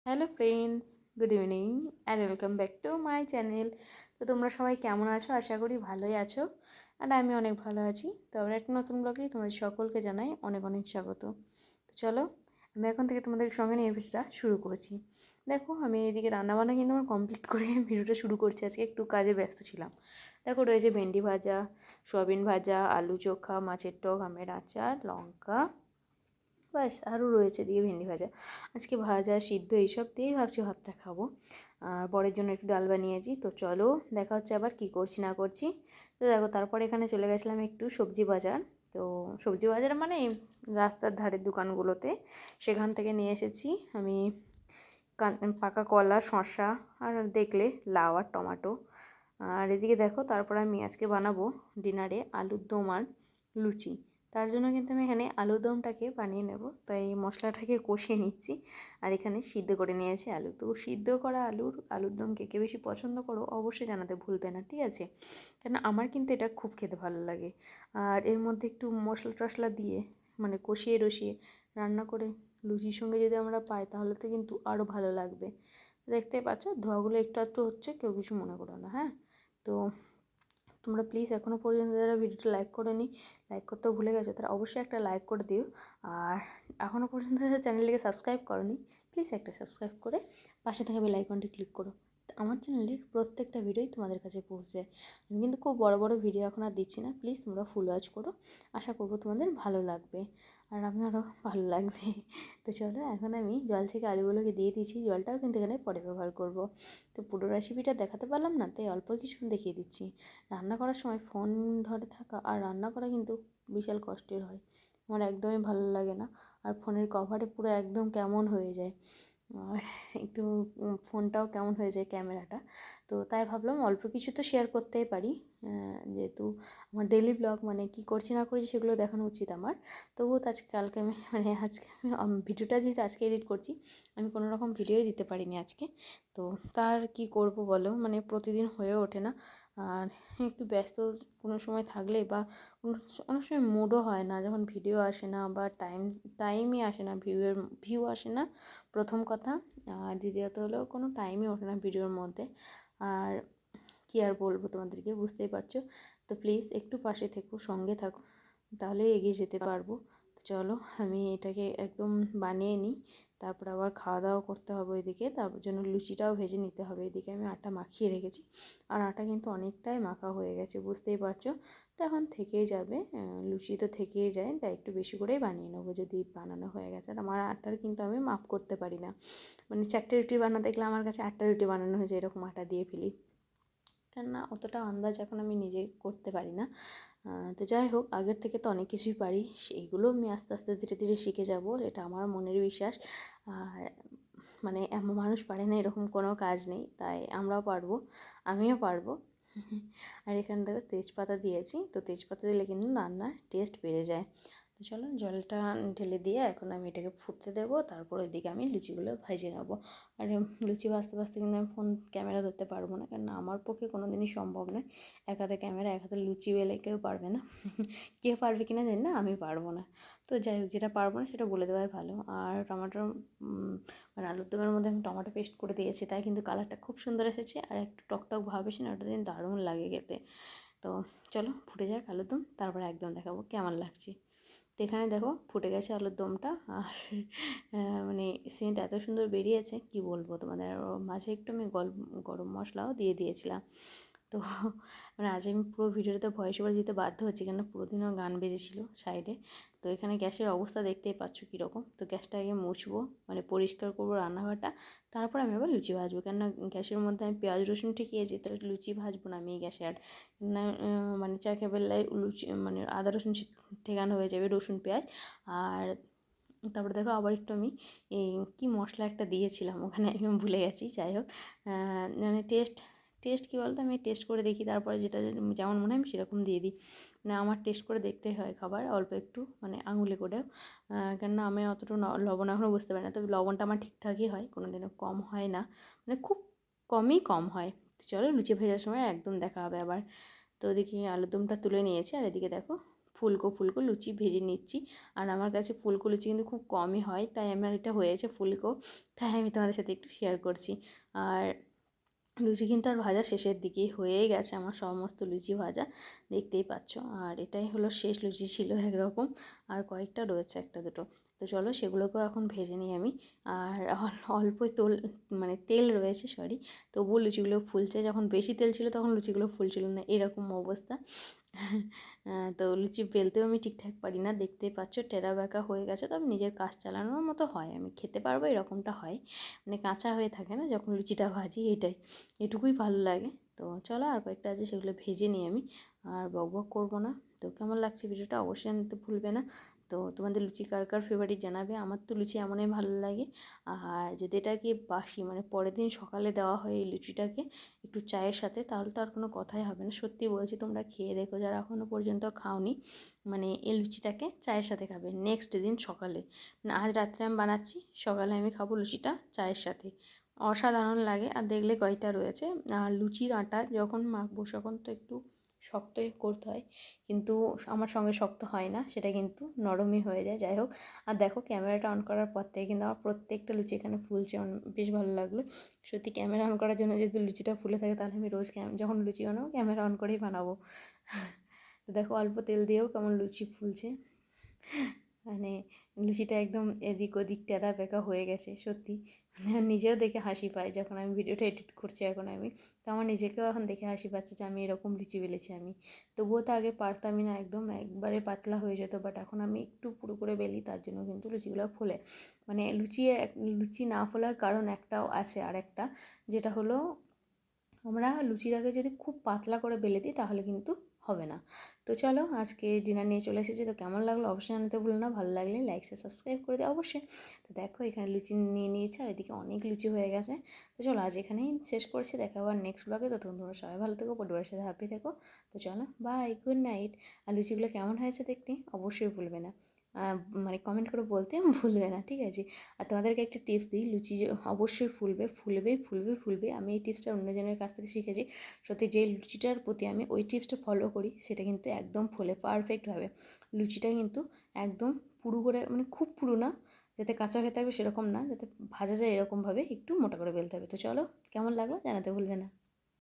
Hello friends, good evening and welcome back to my channel. তো তোমরা সবাই কেমন আছো? আশা করি ভালোই আছো। আর আমি অনেক ভালো আছি। তো আবার একটা নতুন ব্লগে তোমাদের সকলকে জানাই অনেক অনেক স্বাগত। তো চলো, আমি এখন থেকে তোমাদের সঙ্গে নিয়ে ভিডিওটা শুরু করছি। দেখো, আমি এদিকে রান্নাবান্না কিন্তু আমার কমপ্লিট করে ভিডিওটা শুরু করছি। আজকে একটু কাজে ব্যস্ত ছিলাম। দেখো, রয়েছে ভেন্ডি ভাজা, সয়াবিন ভাজা, আলু চোখা, মাছের টক, আমের আচার, লঙ্কা, ব্যাস। আরও রয়েছে দিয়ে ভেন্ডি ভাজা। আজকে ভাজা সিদ্ধ এইসব দিয়েই ভাবছি ভাতটা খাবো। আর বরের জন্য একটু ডাল বানিয়েছি। তো চলো, দেখা হচ্ছে আবার কি করছি না করছি। তো দেখো, তারপর এখানে চলে গেছিলাম একটু সবজি বাজার। তো সবজি বাজার মানে রাস্তার ধারের দোকানগুলোতে, সেখান থেকে নিয়ে এসেছি আমি পাকা কলা, শসা, আর দেখলে লাউ আর টমাটো। আর এদিকে দেখো, তারপর আমি আজকে বানাবো ডিনারে আলুর দম আর লুচি। তার জন্য কিন্তু আমি এখানে আলুর দমটাকে বানিয়ে নেব, তাই মশলাটাকে কষিয়ে নিচ্ছি। আর এখানে সিদ্ধ করে নিয়েছি আলু। তো সিদ্ধ করা আলুর দম কে কে বেশি পছন্দ করো অবশ্যই জানাতে ভুলবে না, ঠিক আছে? কেন আমার কিন্তু এটা খুব খেতে ভালো লাগে। আর এর মধ্যে একটু মশলা টশলা দিয়ে মানে কষিয়ে রসিয়ে রান্না করে লুচির সঙ্গে যদি আমরা পাই তাহলে তো কিন্তু আরও ভালো লাগবে। দেখতেই পাচ্ছ, ধোয়াগুলো একটু একটু হচ্ছে, কেউ কিছু মনে করো না, হ্যাঁ? তো তোমরা প্লিজ এখনও পর্যন্ত যারা ভিডিওটা লাইক করতেও ভুলে গেছো, তারা অবশ্যই একটা লাইক করে দিও। আর এখনও পর্যন্ত যারা চ্যানেলটিকে সাবস্ক্রাইব করোনি, প্লিজ একটা সাবস্ক্রাইব করে পাশে থাকা বেল আইকনটি ক্লিক করো। আমার চ্যানেলের প্রত্যেকটা ভিডিওই তোমাদের কাছে পৌঁছে যায়। আমি কিন্তু খুব বড় বড় ভিডিও এখন আর দিচ্ছি না। প্লিজ তোমরা ফুল ওয়াচ করো, আশা করবো তোমাদের ভালো লাগবে আর আমারও ভালো লাগবে। তো চলো, এখন আমি জল থেকে আলুগুলোকে দিয়ে দিয়েছি। জলটাও কিন্তু এখানে পরে ব্যবহার করব। তো পুরো রেসিপিটা দেখাতে পারলাম না, তাই অল্প কিছু দেখিয়ে দিচ্ছি। রান্না করার সময় ফোন ধরে থাকা আর রান্না করা কিন্তু বিশাল কষ্টের হয়। আমার একদমই ভালো লাগে না। আর ফোনের কভারে পুরো একদম কেমন হয়ে যায়, আর একটু ফোনটাও কেমন হয়ে যায়, ক্যামেরাটা। তো তাই ভাবলাম অল্প কিছু তো শেয়ার করতেই পারি, যেহেতু আমার ডেইলি ব্লগ মানে কী করছি না করছি সেগুলো দেখানো উচিত আমার। তবুও তো কালকে আমি আজকে আমি ভিডিওটা যেহেতু আজকে এডিট করছি, আমি কোনো রকম ভিডিওই দিতে পারিনি আজকে। তো তার কি করব বলো, মানে প্রতিদিন হয়ে ওঠে না। আর একটু ব্যস্ত কোনো সময় থাকলে বা অনেক সময় মুডও হয় না, যখন ভিডিও আসে না বা টাইমই আসে না, ভিউ আসে না প্রথম কথা। আর দ্বিতীয়ত হলো কোনো টাইমই ওঠে না ভিডিওর মধ্যে। আর কী আর বলবো তোমাদেরকে, বুঝতেই পারছো। তো প্লিজ একটু পাশে থেকো, সঙ্গে থাকো, তাহলে এগিয়ে যেতে পারবো। তো চলো, আমি এটাকে একদম বানিয়ে নিই, তারপর আবার খাওয়া দাওয়া করতে হবে ওইদিকে। তারপর জন্য লুচিটাও ভেজে নিতে হবে। এদিকে আমি আটা মাখিয়ে রেখেছি, আর আটা কিন্তু অনেকটাই মাখা হয়ে গেছে, বুঝতেই পারছো। তো এখন থেকেই যাবে, লুচি তো থেকেই যায়, তাই একটু বেশি করেই বানিয়ে নেবো যদি বানানো হয়ে গেছে। আর আমার আটার কিন্তু আমি মাপ করতে পারি না, মানে 4টে রুটি বানাতে দেখলে আমার কাছে 8টা রুটি বানানো হয়েছে, এরকম আটা দিয়ে ফেলি। কেননা অতটা আন্দাজ এখন আমি নিজে করতে পারি না। তো যাই হোক, আগের থেকে তো অনেক কিছুই পারি, সেইগুলো আমি আস্তে আস্তে ধীরে ধীরে শিখে যাব, এটা আমার মনের বিশ্বাস। আর মানে এমন মানুষ পারে না এরকম কোনো কাজ নেই, তাই আমরাও পারবো, আমিও পারবো। আর এখানে দেখো তেজপাতা দিয়েছি, তো তেজপাতা দিলে কিন্তু রান্নার টেস্ট বেড়ে যায়। তো চলো, জলটা ঢেলে দিয়ে এখন আমি এটাকে ফুটতে দেবো, তারপর ওইদিকে আমি লুচিগুলো ভেজে নেবো। আর লুচি ভাজতে ভাজতে কিন্তু আমি ক্যামেরা ধরতে পারবো না, কারণ আমার পক্ষে কোনো দিনই সম্ভব নয়। এক হাতে ক্যামেরা, এক হাতে লুচি বেলে কেউ পারবে না। কেউ পারবে কিনা জানি না, আমি পারবো না। তো যাই হোক, যেটা পারবো না সেটা বলে দেওয়াই ভালো। আর টমেটো মানে আলুর দমের মধ্যে আমি টমেটো পেস্ট করে দিয়েছি, তাই কিন্তু কালারটা খুব সুন্দর এসেছে। আর একটু টকটক ভাব এসে না, ওটা দিন দারুণ লাগে খেতে। তো চলো, ফুটে যাক আলুর দম, তারপরে একদম দেখাবো কেমন লাগছে। তো এখানে দেখো ফুটে গেছে আলুর দমটা, আর মানে সেন্ট এত সুন্দর বেরিয়েছে কি বলবো তোমাদের। মাঝে একটু আমি গরম মশলাও দিয়ে দিয়েছিলাম। তো মানে আজ আমি পুরো ভিডিওটাতে ভয়েস ওভার দিতে বাধ্য হচ্ছি, কেন পুরো দিনও গান বেজেছিলো সাইডে। তো এখানে গ্যাসের অবস্থা দেখতেই পাচ্ছ কীরকম। তো গ্যাসটা আগে মুছবো, মানে পরিষ্কার করবো রান্নাঘরটা, তারপর আমি আবার লুচি ভাজবো। কেননা গ্যাসের মধ্যে আমি পেঁয়াজ রসুন ঠেকিয়েছি, তো লুচি ভাজবো না আমি এই গ্যাসে। আর না মানে চাকে বেলায় লুচি মানে আদা রসুন ঠেকানো হয়ে যাবে, রসুন পেঁয়াজ। আর তারপরে দেখো আবার একটু আমি এই কী মশলা একটা দিয়েছিলাম ওখানে, আমি ভুলে গেছি। যাই হোক, মানে টেস্ট কী বলতো, আমি টেস্ট করে দেখি, তারপরে যেটা যেমন মনে হয় আমি সেরকম দিয়ে দিই। মানে আমার টেস্ট করে দেখতে হয় খাবার, অল্প একটু মানে আঙুলে করেও। কেননা আমি অতটা লবণ এখনও বুঝতে পারি না, তবে লবণটা আমার ঠিকঠাকই হয়, কোনো দিনও কম হয় না, মানে খুব কম হয়। চলো, লুচি ভেজার সময় একদম দেখা হবে আবার। তো ওদিকে আলুর দমটা তুলে নিয়েছি, আর এদিকে দেখো ফুলকো ফুলকো লুচি ভেজে নিচ্ছি। আর আমার কাছে ফুলকো লুচি কিন্তু খুব কমই হয়, তাই আমার এটা হয়েছে ফুলকো, তাই আমি তোমাদের সাথে একটু শেয়ার করছি। আর লুচি কিন্তু আর ভাজা শেষের দিকেই হয়েই গেছে আমার সমস্ত লুচি ভাজা, দেখতেই পাচ্ছ। আর এটাই হলো শেষ লুচি ছিল একরকম, আর কয়েকটা রয়েছে একটা দুটো। তো চলো সেগুলোকেও এখন ভেজে নিই আমি। আর অল্প মানে তেল রয়েছে, সরি, তবুও লুচিগুলো ফুলছে। যখন বেশি তেল ছিল তখন লুচিগুলো ফুলছিল না, এরকম অবস্থা। তো লুচি বেলতেও আমি ঠিকঠাক পারি না, দেখতেই পাচ্ছ টেরা বেঁকা হয়ে গেছে। তবে নিজের কাজ চালানোর মতো হয়, আমি খেতে পারবো এরকমটা হয়, মানে কাঁচা হয়ে থাকে না যখন লুচিটা ভাজি, এটুকুই ভালো লাগে। তো চলো আর কয়েকটা আছে সেগুলো ভেজে নিই আমি, আর বক বক করবো না। তো কেমন লাগছে ভিডিওটা অবশ্যই জানাতে ভুলবে না। তো তোমাদের লুচি কার কার ফেভারিট জানাবে। আমার তো লুচি এমনই ভালো লাগে। আর যদি এটাকে বাসি মানে পরের দিন সকালে দেওয়া হয় এই লুচিটাকে একটু চায়ের সাথে, তাহলে তো আর কোনো কথাই হবে না। সত্যি বলছি, তোমরা খেয়ে দেখো যারা এখনও পর্যন্ত খাওনি, মানে এই লুচিটাকে চায়ের সাথে খাবে নেক্সট দিন সকালে। মানে আজ রাত্রে আমি বানাচ্ছি, সকালে আমি খাবো লুচিটা চায়ের সাথে, অসাধারণ লাগে। আর দেখলে কয়টা রয়েছে। আর লুচির আটা যখন মাখবো তখন তো একটু শক্তই করতে হয়, কিন্তু আমার সঙ্গে শক্ত হয় না, সেটা কিন্তু নরমই হয়ে যায়। যাই হোক, আর দেখো ক্যামেরাটা অন করার পর থেকে কিন্তু আমার প্রত্যেকটা লুচি এখানে ফুলছে, বেশ ভালো লাগলো। সত্যি ক্যামেরা অন করার জন্য যদি লুচিটা ফুলে থাকে, তাহলে আমি রোজ যখন লুচি বানাবো ক্যামেরা অন করেই বানাবো। তো দেখো অল্প তেল দিয়েও কেমন লুচি ফুলছে, মানে লুচিটা একদম এদিক ওদিক টেরা বেঁকা হয়ে গেছে। সত্যি মানে নিজেও দেখে হাসি পায় যখন আমি ভিডিওটা এডিট করছি এখন আমি। তো আমার নিজেকেও এখন দেখে হাসি পাচ্ছে যে আমি এরকম লুচি বেলেছি আমি। তবুও তো আগে পারতামই না, একদম একবারে পাতলা হয়ে যেত। বাট এখন আমি একটু পুরো করে বেলি, তার জন্য কিন্তু লুচিগুলো ফোলে। মানে লুচি না ফোলার কারণ একটাও আছে, আর একটা, যেটা হলো আমরা লুচির আগে যদি খুব পাতলা করে বেলে দিই তাহলে কিন্তু হবে না। তো চলো আজকে ডিনার নিয়ে চলে এসেছি। তো কেমন লাগলো অবশ্যই জানাতে ভুলো না, ভালো লাগলে লাইক সাবস্ক্রাইব করে দিও অবশ্যই। তো দেখো এখানে লুচি নিয়ে নিয়েছে, আর এদিকে অনেক লুচি হয়ে গেছে। তো চলো আজ এখানেই শেষ করছি, দেখা আবার নেক্সট ব্লগে। ততক্ষণ তোমরা সবাই ভালো থেকো, পরিবারের সাথে হ্যাপি থেকো। তো চলো বাই, গুড নাইট। আর লুচিগুলো কেমন হয়েছে দেখতে অবশ্যই ভুলবে না, মানে কমেন্ট করে বলতে ভুলবে না, ঠিক আছে। আর তোমাদেরকে একটা টিপস দিই, লুচি অবশ্যই ফুলবে। আমি এই টিপসটা অন্যজনের কাছ থেকে শিখেছি। সত্যি যে লুচিটার প্রতি আমি ওই টিপসটা ফলো করি, সেটা কিন্তু একদম ফোলে পারফেক্টভাবে। লুচিটা কিন্তু একদম পুরু করে, মানে খুব পুরু না, যাতে কাঁচা হয়ে থাকবে সেরকম না, যাতে ভাজা যায় এরকমভাবে একটু মোটা করে বেলতে হবে। তো চলো কেমন লাগলো জানাতে ভুলবে না।